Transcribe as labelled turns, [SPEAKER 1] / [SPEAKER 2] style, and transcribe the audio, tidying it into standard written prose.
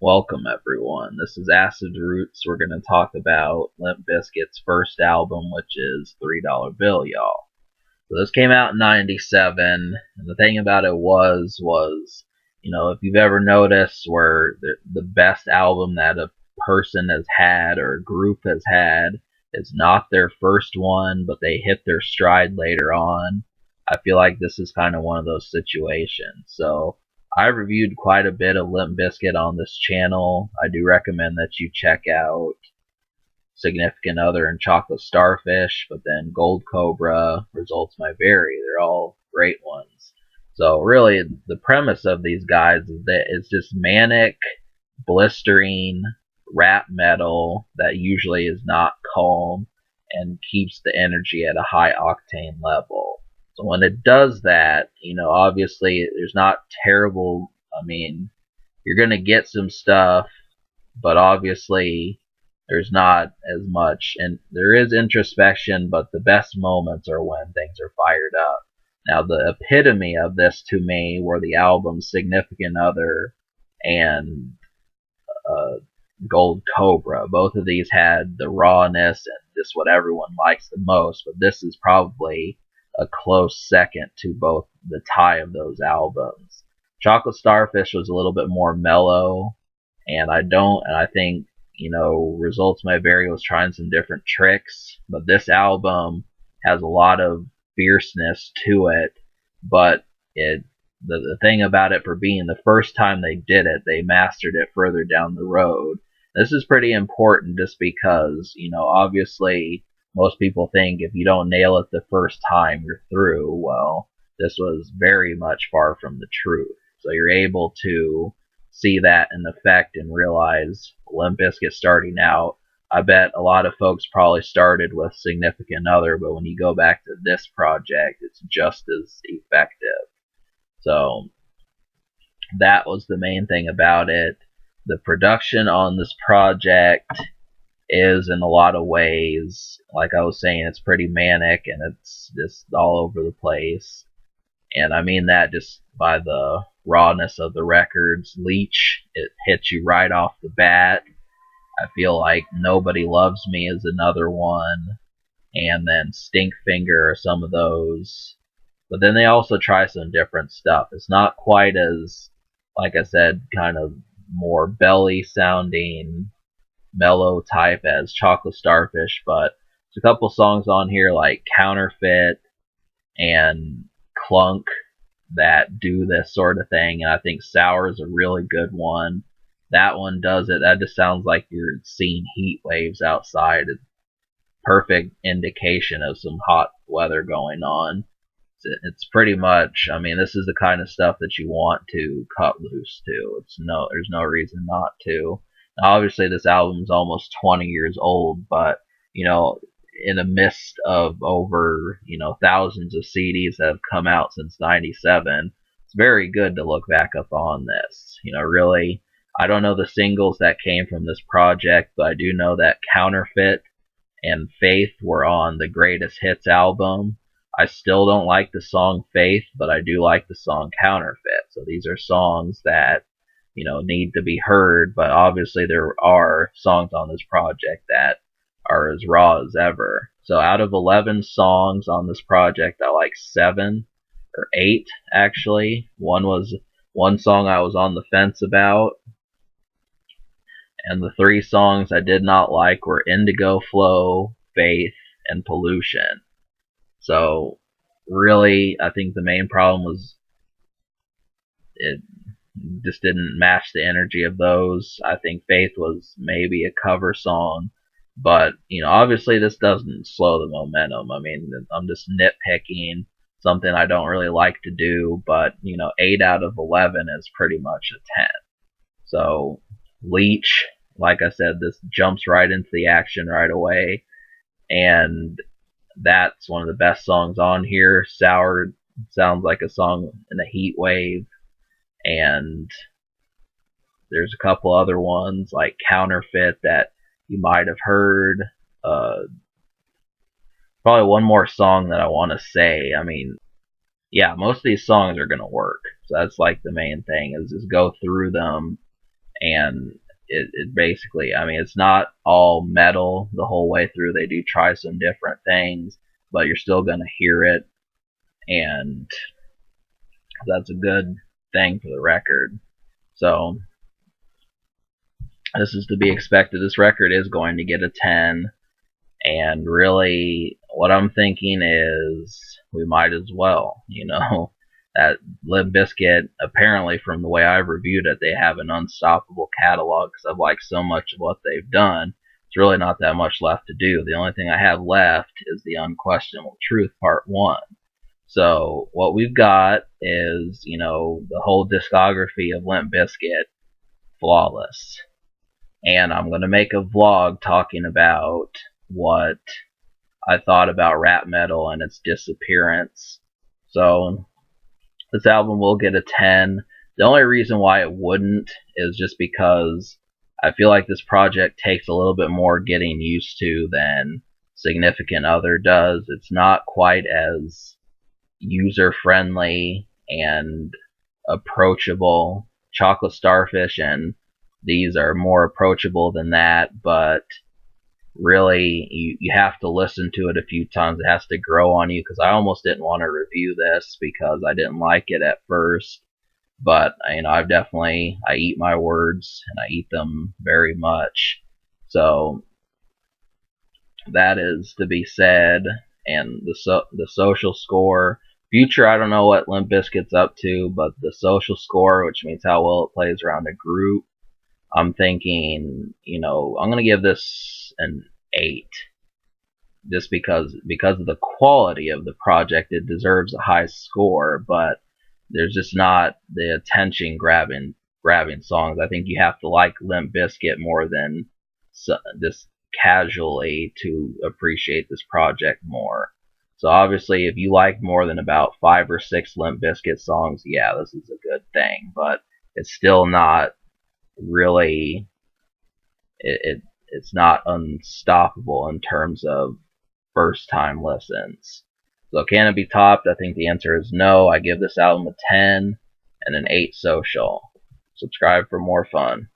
[SPEAKER 1] Welcome everyone. This is Acid Roots. We're going to talk about Limp Bizkit's first album, which is $3 Bill, y'all. So this came out in '97, and the thing about it was, if you've ever noticed where the best album that a person has had or a group has had is not their first one, but they hit their stride later on. I feel like this is kind of one of those situations. So I reviewed quite a bit of Limp Bizkit on this channel. I do recommend that you check out Significant Other and Chocolate Starfish, but then Gold Cobra, Results May Vary. They're all great ones. So really, the premise of these guys is that it's just manic, blistering rap metal that usually is not calm and keeps the energy at a high octane level. So when it does that, obviously there's not terrible, you're going to get some stuff, but obviously there's not as much. And there is introspection, but the best moments are when things are fired up. Now, the epitome of this to me were the albums Significant Other and Gold Cobra. Both of these had the rawness and just what everyone likes the most, but this is probably a close second to both the tie of those albums. Chocolate Starfish was a little bit more mellow, and I think, Results May Vary was trying some different tricks, but this album has a lot of fierceness to it, but the thing about it, for being the first time they did it, they mastered it further down the road. This is pretty important just because, obviously most people think if you don't nail it the first time, you're through. Well, this was very much far from the truth. So you're able to see that in effect and realize Limp Bizkit starting out. I bet a lot of folks probably started with Significant Other, but when you go back to this project, it's just as effective. So that was the main thing about it. The production on this project is, in a lot of ways, like I was saying, it's pretty manic and it's just all over the place. And I mean that just by the rawness of the records. Leech, it hits you right off the bat. I feel like Nobody Loves Me is another one. And then Stinkfinger are some of those. But then they also try some different stuff. It's not quite as, like I said, kind of more belly sounding mellow type as Chocolate Starfish, but there's a couple songs on here like Counterfeit and Clunk that do this sort of thing, and I think Sour is a really good one. That one does it. That just sounds like you're seeing heat waves outside. It's perfect indication of some hot weather going on. It's pretty much, this is the kind of stuff that you want to cut loose to. There's no reason not to. Now, obviously, this album is almost 20 years old, but, in the midst of over, thousands of CDs that have come out since '97, it's very good to look back up on this. Really, I don't know the singles that came from this project, but I do know that Counterfeit and Faith were on the Greatest Hits album. I still don't like the song Faith, but I do like the song Counterfeit. So these are songs that, need to be heard, but obviously there are songs on this project that are as raw as ever. So out of 11 songs on this project, I like 7 or 8 actually. One song I was on the fence about, and the 3 songs I did not like were Indigo Flow, Faith, and Pollution. So really, I think the main problem was it just didn't match the energy of those. I think Faith was maybe a cover song, but obviously this doesn't slow the momentum. I'm just nitpicking, something I don't really like to do, but 8 out of 11 is pretty much a 10. So Leech, like I said, this jumps right into the action right away, and that's one of the best songs on here. Sour sounds like a song in a heat wave, and there's a couple other ones like Counterfeit that you might have heard. Probably one more song that I want to say. Most of these songs are going to work. So that's like the main thing, is just go through them and it basically, I mean, it's not all metal the whole way through. They do try some different things, but you're still gonna hear it, and that's a good thing for the record. So this is to be expected. This record is going to get a 10, and really what I'm thinking is we might as well, that Limp Bizkit, apparently from the way I've reviewed it, they have an unstoppable catalog because I've liked so much of what they've done. It's really not that much left to do. The only thing I have left is the Unquestionable Truth Part 1. So what we've got is, the whole discography of Limp Bizkit, flawless. And I'm going to make a vlog talking about what I thought about rap metal and its disappearance. So this album will get a 10. The only reason why it wouldn't is just because I feel like this project takes a little bit more getting used to than Significant Other does. It's not quite as user-friendly and approachable. Chocolate Starfish and these are more approachable than that, but really you have to listen to it a few times. It has to grow on you, because I almost didn't want to review this because I didn't like it at first, but I eat my words, and I eat them very much. So that is to be said. And the social score, Future, I don't know what Limp Bizkit's up to, but the social score, which means how well it plays around a group, I'm thinking, I'm going to give this an 8. Just because of the quality of the project, it deserves a high score, but there's just not the attention grabbing songs. I think you have to like Limp Bizkit more than just casually to appreciate this project more. So obviously, if you like more than about 5 or 6 Limp Bizkit songs, yeah, this is a good thing, but it's still not really, it's not unstoppable in terms of first time listens. So can it be topped? I think the answer is no. I give this album a 10 and an 8 social. Subscribe for more fun.